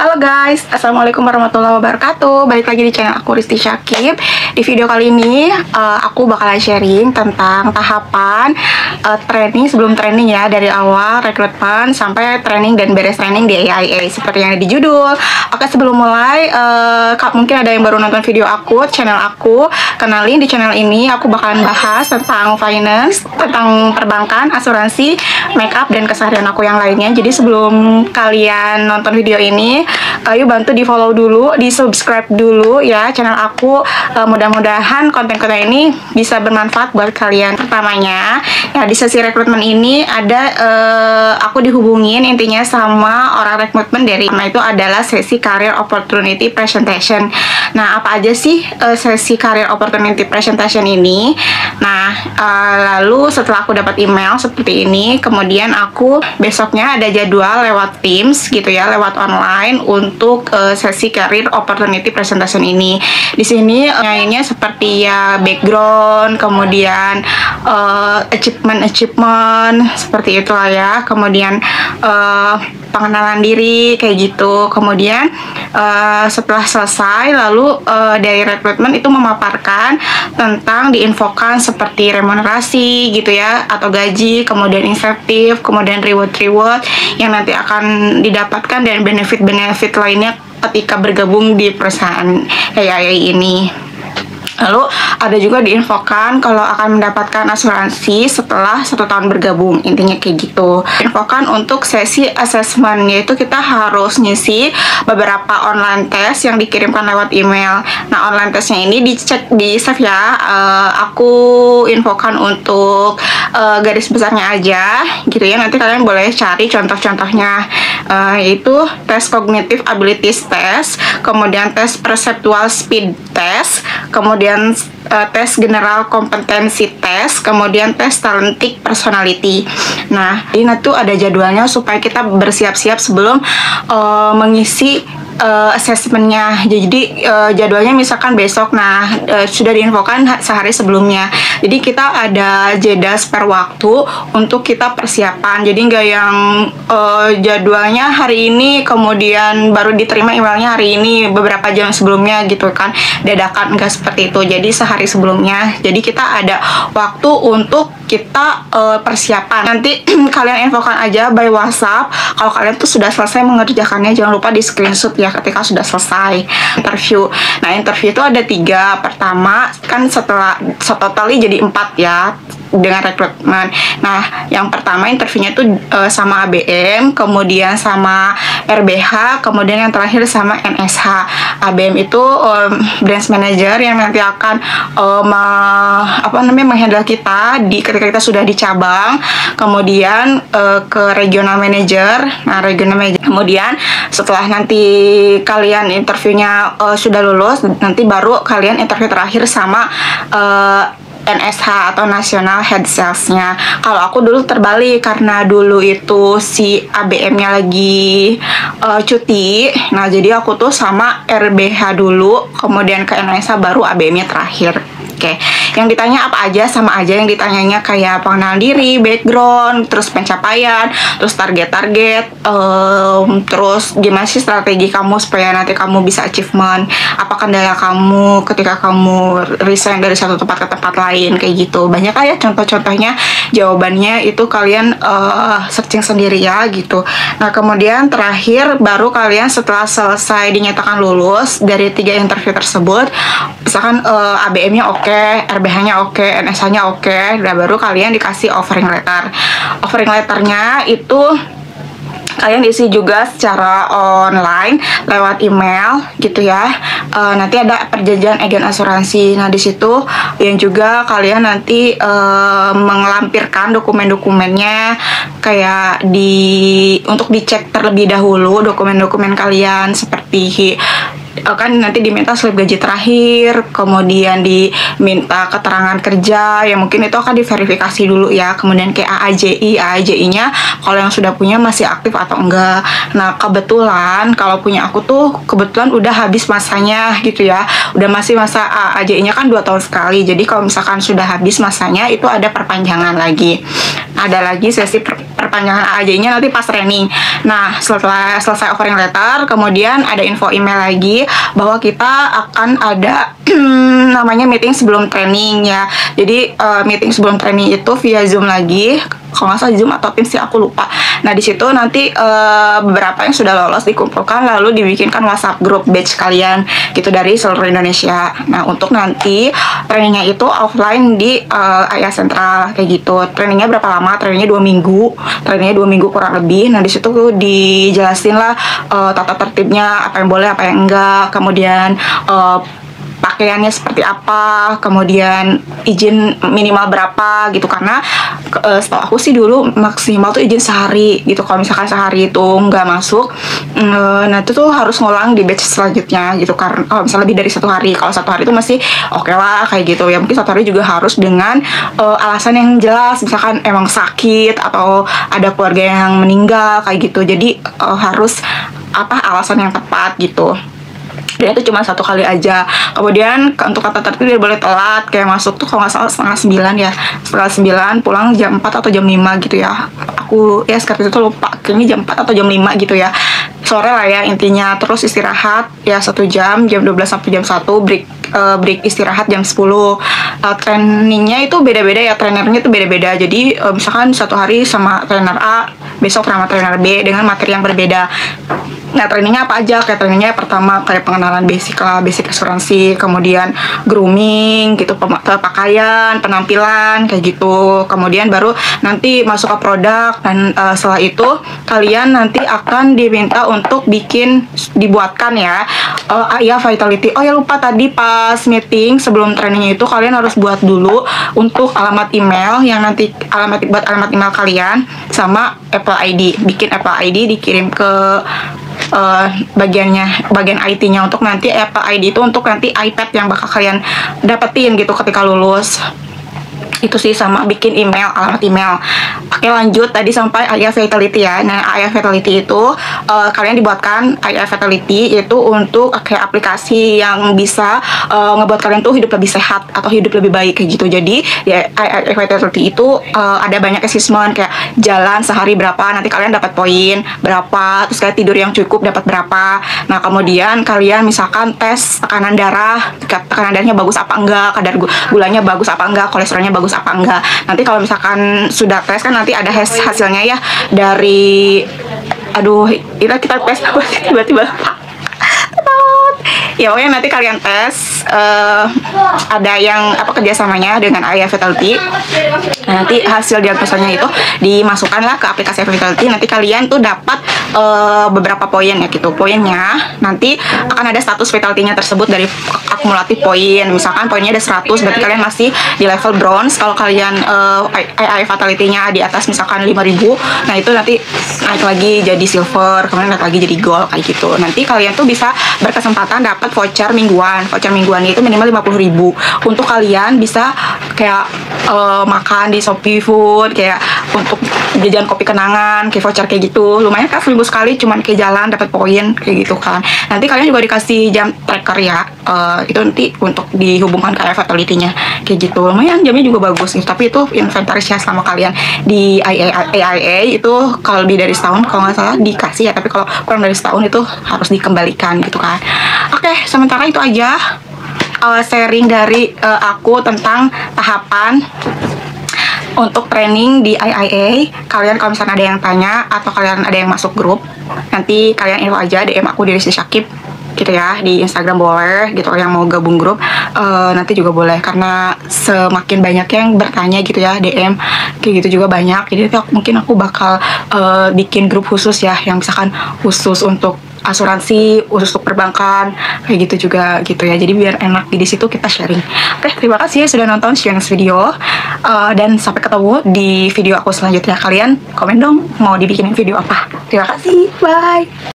Halo guys, Assalamualaikum warahmatullahi wabarakatuh. Balik lagi di channel aku, Risti Syakib. Di video kali ini aku bakalan sharing tentang tahapan training sebelum training ya, dari awal rekrutmen sampai training dan beres training di AIA seperti yang ada di judul. Oke, sebelum mulai mungkin ada yang baru nonton video aku, channel aku, kenalin di channel ini aku bakalan bahas tentang finance, tentang perbankan, asuransi, makeup, dan keseharian aku yang lainnya. Jadi sebelum kalian nonton video ini, yuk bantu di follow dulu, di subscribe dulu ya channel aku. Mudah-mudahan konten-konten ini bisa bermanfaat buat kalian. Pertamanya ya, di sesi rekrutmen ini ada aku dihubungin intinya sama orang rekrutmen dari itu adalah sesi career opportunity presentation. Nah, apa aja sih sesi career opportunity presentation ini? Nah, lalu setelah aku dapat email seperti ini, kemudian aku besoknya ada jadwal lewat Teams gitu ya, lewat online untuk sesi career opportunity presentation ini. Di sini nyanyinya seperti ya background, kemudian achievement seperti itulah ya, kemudian pengenalan diri kayak gitu. Kemudian setelah selesai, lalu dari rekrutmen itu memaparkan tentang diinfokan seperti remunerasi gitu ya, atau gaji, kemudian insentif, kemudian reward yang nanti akan didapatkan, dan benefit-benefit lainnya ketika bergabung di perusahaan AIA ini. Lalu ada juga diinfokan kalau akan mendapatkan asuransi setelah 1 tahun bergabung, intinya kayak gitu. Infokan untuk sesi assessment, yaitu kita harus ngisi beberapa online test yang dikirimkan lewat email. Nah, online testnya ini dicek di save ya. Aku infokan untuk garis besarnya aja gitu ya, nanti kalian boleh cari contoh-contohnya, yaitu tes cognitive abilities test, kemudian tes perceptual speed test, kemudian tes general kompetensi test, kemudian tes talentic personality. Nah, ini tuh ada jadwalnya supaya kita bersiap-siap sebelum mengisi assessmentnya. Jadi jadwalnya misalkan besok, nah sudah diinfokan sehari sebelumnya. Jadi kita ada jeda spare waktu untuk kita persiapan. Jadi nggak yang jadwalnya hari ini kemudian baru diterima emailnya hari ini beberapa jam sebelumnya gitu kan, dadakan, nggak seperti itu. Jadi sehari sebelumnya. Jadi kita ada waktu untuk kita persiapan. Nanti kalian infokan aja by WhatsApp kalau kalian tuh sudah selesai mengerjakannya. Jangan lupa di screenshot ya ketika sudah selesai interview. Nah, interview itu ada 3. Pertama kan setelah totally jadi 4 ya dengan rekrutmen. Nah, yang pertama interviewnya tuh sama ABM, kemudian sama RBH, kemudian yang terakhir sama NSH. ABM itu branch manager yang nanti akan menghandle kita ketika kita sudah di cabang, kemudian ke regional manager. Nah, regional manager kemudian setelah nanti kalian interviewnya sudah lulus, nanti baru kalian interview terakhir sama NSH atau National Head Sales-nya. Kalau aku dulu terbalik, karena dulu itu si ABM-nya lagi cuti. Nah, jadi aku tuh sama RBH dulu, kemudian ke NSH, baru ABM-nya terakhir. Oke, yang ditanya apa aja, sama aja yang ditanyanya kayak pengenalan diri, background, terus pencapaian, terus target-target, terus gimana sih strategi kamu supaya nanti kamu bisa achievement, apa kendala kamu ketika kamu resign dari satu tempat ke tempat lain, kayak gitu. Banyak ya contoh-contohnya, jawabannya itu kalian searching sendiri ya gitu. Nah, kemudian terakhir baru kalian setelah selesai dinyatakan lulus dari 3 interview tersebut, misalkan ABM-nya oke, RBH-nya oke, NSH-nya oke, dan baru kalian dikasih offering letter. Offering letternya itu kalian isi juga secara online lewat email gitu ya. Nanti ada perjanjian agen asuransi. Nah, di situ yang juga kalian nanti mengelampirkan dokumen-dokumennya, kayak untuk dicek terlebih dahulu dokumen-dokumen kalian, seperti kan nanti diminta slip gaji terakhir, kemudian diminta keterangan kerja yang mungkin itu akan diverifikasi dulu ya, kemudian kayak AAJI-nya kalau yang sudah punya masih aktif atau enggak. Nah, kebetulan kalau punya aku tuh kebetulan udah habis masanya gitu ya, udah masih masa AAJI-nya kan 2 tahun sekali, jadi kalau misalkan sudah habis masanya itu ada perpanjangan lagi. ada lagi sesi perpanjangan AAJ-nya nanti pas training. Nah, setelah selesai offering letter, kemudian ada info email lagi bahwa kita akan ada namanya meeting sebelum training ya. Jadi meeting sebelum training itu via Zoom lagi, kalau nggak salah Zoom atau Teams sih, aku lupa. Nah, di situ nanti beberapa yang sudah lolos dikumpulkan lalu dibikinkan WhatsApp grup batch kalian gitu dari seluruh Indonesia. Nah, untuk nanti trainingnya itu offline di IA Sentral kayak gitu. Trainingnya berapa lama? Trainingnya 2 minggu. Trainingnya 2 minggu kurang lebih. Nah, di situ dijelasin lah tata tertibnya, apa yang boleh, apa yang enggak. Kemudian pakaiannya seperti apa, kemudian izin minimal berapa gitu, karena setahu aku sih dulu maksimal tuh izin sehari gitu. Kalau misalkan sehari itu nggak masuk, nah itu tuh harus ngulang di batch selanjutnya gitu. Karena kalau misalnya lebih dari 1 hari, kalau 1 hari itu masih oke lah kayak gitu ya. Mungkin 1 hari juga harus dengan alasan yang jelas, misalkan emang sakit atau ada keluarga yang meninggal kayak gitu. Jadi harus alasan yang tepat gitu. Dan itu cuma 1 kali aja. Kemudian untuk tata tertib dia boleh telat, kayak masuk tuh kalau nggak salah setengah 9 ya, setengah 9, pulang jam 4 atau jam 5 gitu ya. Aku ya sekarang itu lupa, kayaknya jam 4 atau jam 5 gitu ya, sore lah ya intinya. Terus istirahat ya 1 jam, jam 12 sampai jam 1, break istirahat jam 10. Trainingnya itu beda-beda ya, trainernya itu beda-beda. Jadi misalkan 1 hari sama trainer A, besok sama trainer B dengan materi yang berbeda. Nah, trainingnya apa aja? Kayak trainingnya pertama kayak pengenalan basic lah, basic asuransi, kemudian grooming gitu, pakaian, penampilan kayak gitu. Kemudian baru nanti masuk ke produk, dan setelah itu kalian nanti akan diminta untuk dibuatkan ya AIA Vitality. Oh ya, lupa tadi pas meeting sebelum trainingnya itu kalian harus buat dulu untuk alamat email, yang nanti buat alamat email kalian sama Apple ID. Bikin Apple ID, dikirim ke bagian IT-nya untuk nanti Apple ID itu untuk nanti iPad yang bakal kalian dapetin gitu ketika lulus. Itu sih, sama bikin email, alamat email. Oke, lanjut tadi sampai AIA Vitality ya. Nah, AIA Vitality itu kalian dibuatkan AIA Vitality itu untuk kayak aplikasi yang bisa ngebuat kalian tuh hidup lebih sehat atau hidup lebih baik kayak gitu. Jadi ya AIA Vitality itu ada banyak assessment, kayak jalan sehari berapa, nanti kalian dapat poin berapa, terus kayak tidur yang cukup dapat berapa. Nah, kemudian kalian misalkan tes tekanan darahnya bagus apa enggak, kadar gulanya bagus apa enggak, kolesterolnya bagus apa enggak. Nanti kalau misalkan sudah tes kan nanti ada hasilnya ya dari kita tes tiba-tiba ya, pokoknya nanti kalian tes ada yang kerjasamanya dengan AIA Vitality. Nah, nanti hasil diagnosanya itu dimasukkanlah ke aplikasi Vitality. Nanti kalian tuh dapat beberapa poin ya gitu. Poinnya nanti akan ada status Vitality-nya tersebut dari akumulatif poin. Misalkan poinnya ada 100, berarti kalian masih di level bronze. Kalau kalian AIA Vitality-nya di atas misalkan 5.000, nah itu nanti naik lagi jadi silver, kemudian naik lagi jadi gold kayak gitu. Nanti kalian tuh bisa berkesempatan dapat voucher mingguan. Voucher mingguan itu minimal 50.000 untuk kalian bisa kayak makan di Shopee Food, kayak untuk jajan kopi kenangan, kayak voucher kayak gitu. Lumayan kan, seminggu sekali cuman kayak jalan dapat poin kayak gitu kan. Nanti kalian juga dikasih jam tracker ya, itu nanti untuk dihubungkan ke AIA Vitality-nya kayak gitu. Lumayan jamnya juga bagus gitu. Tapi itu inventaris ya selama kalian di AIA itu kalau lebih dari setahun kalau nggak salah dikasih ya, tapi kalau kurang dari setahun itu harus dikembalikan gitu kan. Oke, sementara itu aja sharing dari aku tentang tahapan untuk training di IIA. Kalian kalau misalnya ada yang tanya atau kalian ada yang masuk grup, nanti kalian info aja DM aku di Rizky Syakib gitu ya, di Instagram boleh gitu. Yang mau gabung grup nanti juga boleh, karena semakin banyak yang bertanya gitu ya, DM kayak gitu juga banyak. Jadi mungkin aku bakal bikin grup khusus ya, yang misalkan khusus untuk asuransi, khusus untuk perbankan kayak gitu juga gitu ya. Jadi biar enak di situ kita sharing. Oke, terima kasih ya sudah nonton share video, dan sampai ketemu di video aku selanjutnya. Kalian komen dong mau dibikinin video apa. Terima kasih, bye.